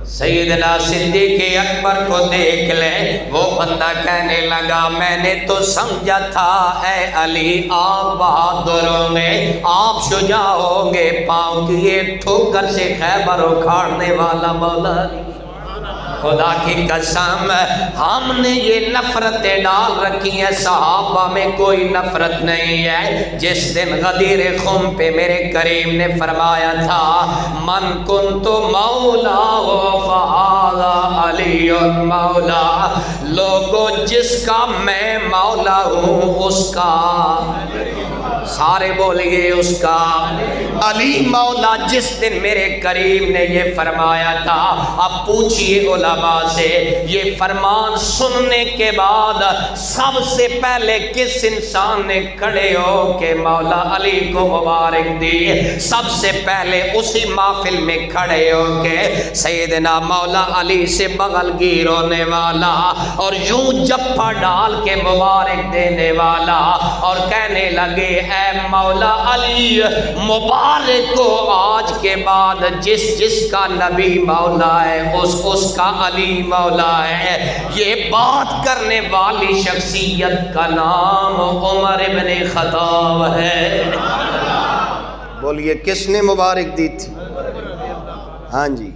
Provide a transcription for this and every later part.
سیدنا صدیق اکبر کو دیکھ لے، وہ بندہ کہنے لگا میں نے تو سمجھا تھا اے علی آپ بہادر ہوں گے، آپ شجاع ہوں گے، پاؤں کی ایک ٹھوکر سے خیبر اکھاڑنے والا مولا علی۔ خدا کی قسم ہم نے یہ نفرتیں ڈال رکھی ہیں، صحابہ میں کوئی نفرت نہیں ہے۔ جس دن غدیر خم پہ میرے کریم نے فرمایا تھا من کنت مولا فہذا علی مولا، لوگوں جس کا میں مولا ہوں اس کا، سارے بولیے اس کا علی مولا۔ جس دن میرے کریم نے یہ فرمایا تھا، اب پوچھئے علماء سے یہ فرمان سننے کے بعد سب سے پہلے کس انسان نے کھڑے ہو کہ مولا علی کو مبارک دی؟ سب سے پہلے اسی محفل میں کھڑے ہو کے سیدنا مولا علی سے بغل گیر ہونے والا اور یوں جپا ڈال کے مبارک دینے والا اور کہنے لگے اے مولا علی مبارک کو آج کے بعد جس کا نبی مولا ہے اس کا علی مولا ہے۔ یہ بات کرنے والی شخصیت کا نام عمر بن خطاب ہے۔ بولیے کس نے مبارک دی تھی؟ ہاں جی،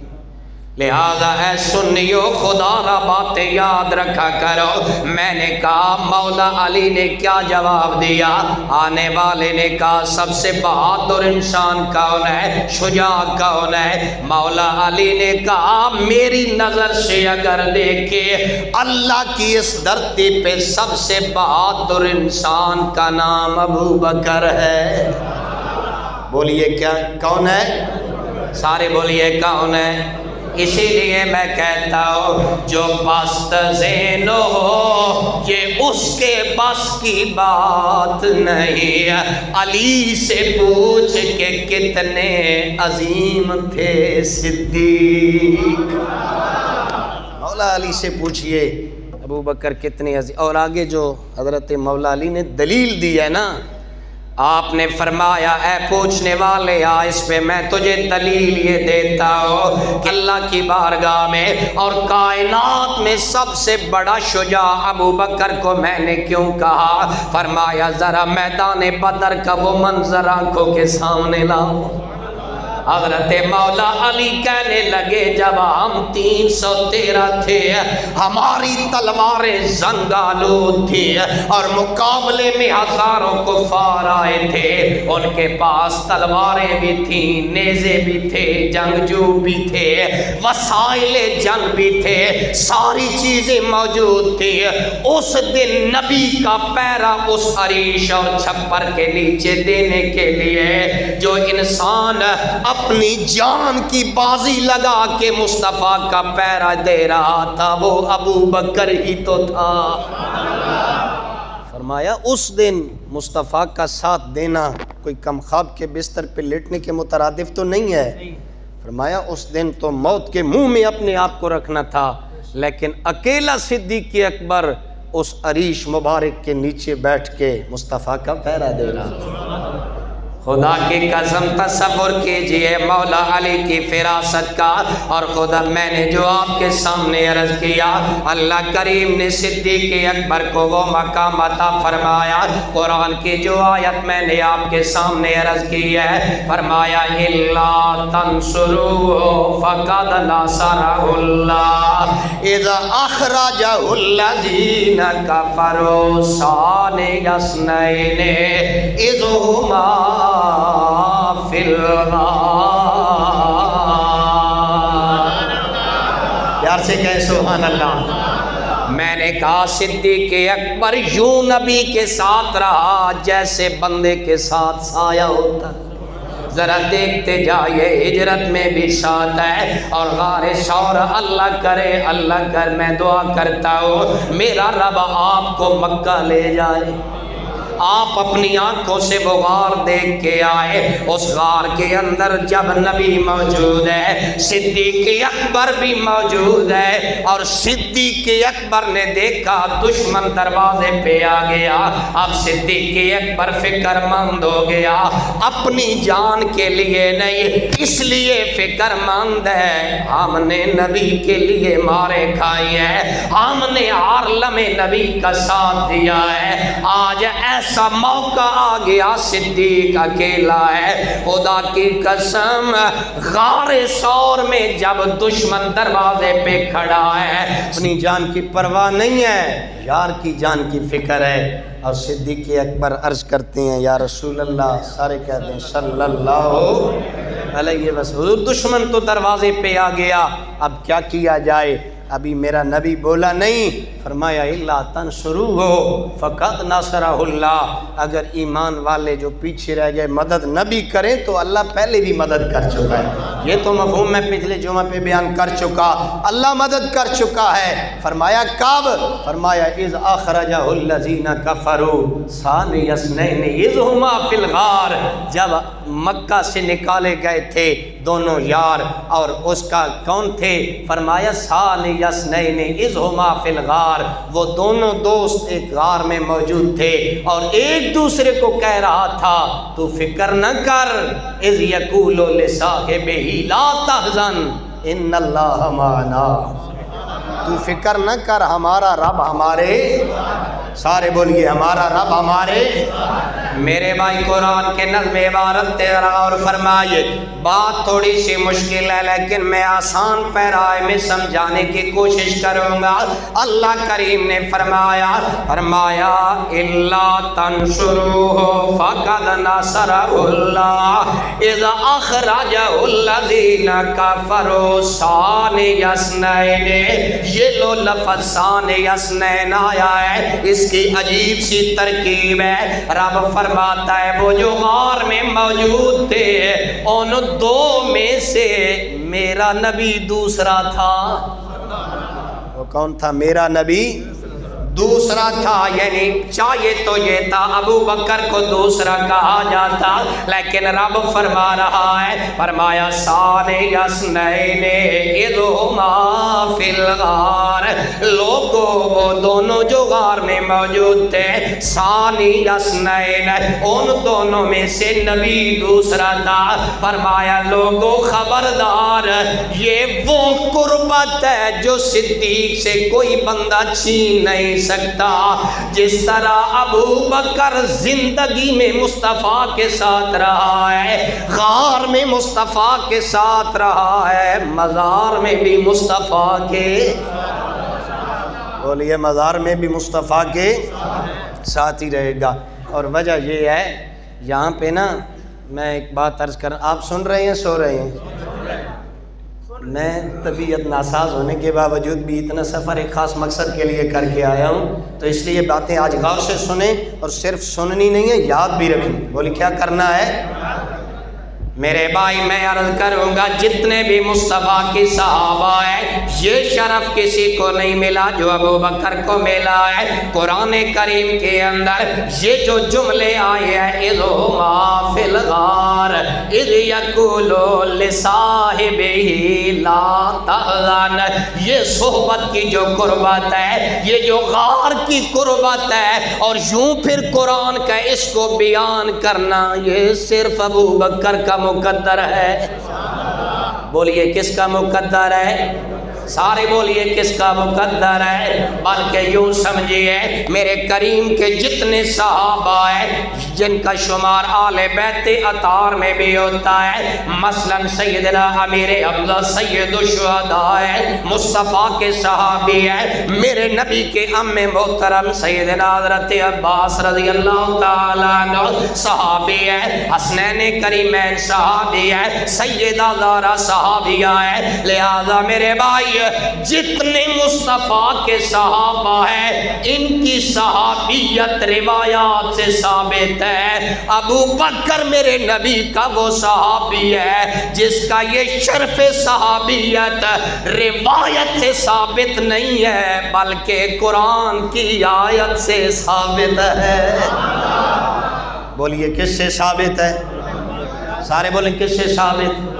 لہذا اے سنیو خدا را باتیں یاد رکھا کرو۔ میں نے کہا مولا علی نے کیا جواب دیا؟ آنے والے نے کہا سب سے بہادر انسان کون ہے، شجاع کون ہے؟ مولا علی نے کہا میری نظر سے اگر دیکھے اللہ کی اس دھرتی پہ سب سے بہادر انسان کا نام ابو بکر ہے۔ بولیے کیا کون ہے؟ سارے بولیے کون ہے؟ اسی لیے میں کہتا ہوں جو پست ذہن ہو یہ اس کے بس کی بات نہیں۔ علی سے پوچھ کے کتنے عظیم تھے صدیق، مولا علی سے پوچھئے ابو بکر کتنے عظیم۔ اور آگے جو حضرت مولا علی نے دلیل دی ہے نا، آپ نے فرمایا اے پوچھنے والے اس پہ میں تجھے دلیل یہ دیتا ہوں کہ اللہ کی بارگاہ میں اور کائنات میں سب سے بڑا شجاع ابو بکر کو میں نے کیوں کہا؟ فرمایا ذرا میدان بدر کا وہ منظر آنکھوں کے سامنے لاؤ۔ حضرت مولا علی کہنے لگے جب ہم 313 تھے ہماری تلواریں زنگ آلود تھی اور مقابلے میں ہزاروں کفار آئے تھے، ان کے پاس تلواریں بھی تھیں، نیزے بھی تھے، جنگجو بھی تھے، وسائل جنگ بھی تھے، ساری چیزیں موجود تھی۔ اس دن نبی کا پیرا اس عریش اور چھپر کے نیچے دینے کے لیے جو انسان اپنی جان کی بازی لگا کے مصطفیٰ کا پیرا دے رہا تھا وہ ابو بکر ہی تو تھا۔ فرمایا اس دن مصطفیٰ کا ساتھ دینا کوئی کم خواب کے بستر پہ لیٹنے کے مترادف تو نہیں ہے۔ فرمایا اس دن تو موت کے منہ میں اپنے آپ کو رکھنا تھا، لیکن اکیلا صدیق اکبر اس عریش مبارک کے نیچے بیٹھ کے مصطفیٰ کا پیرا دے رہا تھا۔ خدا کی قسم تصور کیجئے مولا علی کی فراست کا۔ اور خدا میں نے جو آپ کے سامنے عرض کیا اللہ کریم نے صدیق اکبر کو وہ مقام عطا فرمایا۔ قرآن کی جو آیت میں نے آپ کے سامنے عرض کی ہے فرمایا اِلَّا تَنْصُرُوهُ فَقَدْ نَصَرَهُ اللَّهُ اِذْ أَخْرَجَهُ الَّذِينَ كَفَرُوا ثَانِيَ اثْنَيْنِ إِذْ هُمَا فِي الْغَارِ۔ پیار سے کہیں سبحان اللہ۔ میں نے کہا صدیق اکبر یوں نبی کے ساتھ رہا جیسے بندے کے ساتھ سایہ ہوتا۔ ذرا دیکھتے جائے ہجرت میں بھی ساتھ ہے اور غار ثور اللہ کرے اللہ کر میں دعا کرتا ہوں میرا رب آپ کو مکہ لے جائے، آپ اپنی آنکھوں سے وہ غار دیکھ کے آئے، اس غار کے اندر جب نبی موجود ہے، صدیق اکبر بھی موجود ہے، اور صدیق اکبر نے دیکھا دشمن دروازے پہ آ گیا۔ اب صدیق اکبر فکر مند ہو گیا، اپنی جان کے لیے نہیں، اس لیے فکر مند ہے ہم نے نبی کے لیے مارے کھائی ہیں، ہم نے عالم نبی کا ساتھ دیا ہے، آج ایسا موقع آ گیا صدیق اکیلا ہے، خدا کی قسم غار ثور میں جب دشمن دروازے پہ کھڑا ہے، اپنی جان کی پرواہ نہیں ہے، یار کی جان کی فکر ہے۔ اور صدیق اکبر عرض کرتے ہیں یا رسول اللہ، سارے کہتے ہیں صلی اللہ علیہ وسلم، حضور دشمن تو دروازے پہ آ گیا، اب کیا کیا جائے؟ ابھی میرا نبی بولا نہیں، فرمایا الا تنصروہ فقد نصرہ اللہ، اگر ایمان والے جو پیچھے رہ گئے مدد نبی کریں تو اللہ پہلے بھی مدد کر چکا ہے، یہ تو مفہوم میں پچھلے جمعہ پہ بیان کر چکا، اللہ مدد کر چکا ہے۔ فرمایا کب؟ فرمایا اذ اخرجہ الذین کفروا ثانی اثنین اذ ہما فی الغار، جب مکہ سے نکالے گئے تھے دونوں یار، اور اس کا کون تھے؟ فرمایا ثانی اثنین اذ ہما فی الغار، وہ دونوں دوست ایک غار میں موجود تھے اور ایک دوسرے کو کہہ رہا تھا تو فکر نہ کر، اذ یقول لصاحبہ لا تحزن ان اللہ معنا، تو فکر نہ کر، ہمارا رب ہمارے، سارے بولیے ہمارا رب ہمارے۔ میرے بھائی قرآن کے نظم عبارت تیرا اور فرمائے، بات تھوڑی سی مشکل ہے لیکن میں آسان پیرائے میں سمجھانے کی کوشش کروں گا۔ اللہ کریم نے فرمایا الا تنصروہ فقد نصرہ اللہ اذ اخرجہ الذین کفروا ثانی اثنین، یہ لو لفظ ثانی اثنین آیا ہے، اس کی عجیب سی ترکیب ہے۔ رب فرماتا ہے وہ جو غار میں موجود تھے ان دو میں سے میرا نبی دوسرا تھا۔ وہ کون تھا؟ میرا نبی دوسرا تھا، یعنی چاہیے تو یہ تھا ابو بکر کو دوسرا کہا جاتا، لیکن رب فرما رہا ہے، فرمایا ثانی اثنین اذ ہما فی الغار، لوگو وہ دونوں جو غار میں موجود تھے، ثانی اثنین ان دونوں میں سے نبی دوسرا تھا۔ فرمایا لوگو خبردار، یہ وہ قربت ہے جو صدیق سے کوئی بندہ چھین نہیں سکتا، جس طرح ابو بکر زندگی میں مصطفیٰ کے ساتھ رہا ہے، غار میں مصطفیٰ کے ساتھ رہا ہے، مزار میں بھی مصطفیٰ کے، بولیے مزار میں بھی مصطفیٰ کے ساتھ ہی رہے گا۔ اور وجہ یہ ہے یہاں پہ نا میں ایک بات عرض کر، آپ سن رہے ہیں سو رہے ہیں؟ میں طبیعت ناساز ہونے کے باوجود بھی اتنا سفر ایک خاص مقصد کے لیے کر کے آیا ہوں، تو اس لیے باتیں آج غور سے سنیں، اور صرف سننی نہیں ہے یاد بھی رکھنی۔ بولی کیا کرنا ہے؟ میرے بھائی میں عرض کروں گا جتنے بھی مصطفیٰ کی صحابہ ہیں یہ شرف کسی کو نہیں ملا جو ابو بکر کو ملا ہے۔ قرآن کریم کے اندر یہ جو جملے آئے ہیں اذ ہما فی الغار اذ یقول لصاحبہ لا تحزن، یہ صحبت کی جو قربت ہے، یہ جو غار کی قربت ہے، اور یوں پھر قرآن کا اس کو بیان کرنا یہ صرف ابو بکر کا مقدر ہے۔ بولیے کس کا مقدر ہے؟ سارے بولیے کس کا مقدر ہے؟ بلکہ یوں سمجھیے میرے کریم کے جتنے صحابہ ہیں جن کا شمار آل بیت اطہار میں بھی ہوتا ہے، مثلا سیدنا امیر حمزہ سید الشہداء ہے، مصطفیٰ کے صحابی ہے، میرے نبی کے ام محترم سیدنا حضرت عباس رضی اللہ تعالیٰ عنہ صحابی ہے، حسنین کریمین صحابی ہے، سیدہ زہرا صحابیہ ہے۔ لہذا میرے بھائی جتنے مصطفیٰ کے صحابہ ہیں ان کی صحابیت روایات سے ثابت ہے۔ ابو بکر میرے نبی کا وہ صحابی ہے جس کا یہ شرف صحابیت روایت سے ثابت نہیں ہے بلکہ قرآن کی آیت سے ثابت ہے۔ بولیے کس سے ثابت ہے؟ سارے بولیں کس سے ثابت؟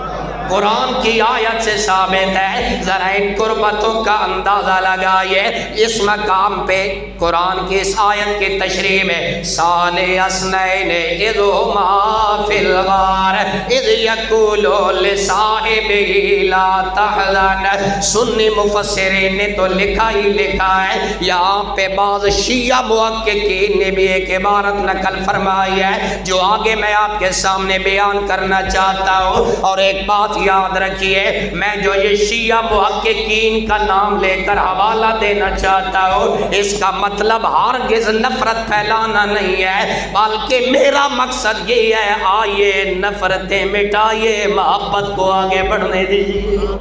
قرآن کی آیت سے ثابت ہے۔ ذرا ان قربتوں کا اندازہ لگائیے اس مقام پہ قرآن کی اس آیت کی تشریح میں ثانی اثنین اذ ہما فی الغار اذ یقول لصاحبہ لا تحزن۔ سنی مفسرین نے تو لکھا ہی لکھا ہے، یہاں پہ بعض شیعہ محققین نے بھی ایک عبارت نقل فرمائی ہے جو آگے میں آپ کے سامنے بیان کرنا چاہتا ہوں۔ اور ایک بات یاد رکھیے، میں جو یہ شیعہ محققین کا نام لے کر حوالہ دینا چاہتا ہوں اس کا مطلب ہرگز نفرت پھیلانا نہیں ہے، بلکہ میرا مقصد یہ ہے آئیے نفرتیں مٹائیے، محبت کو آگے بڑھنے دیجیے۔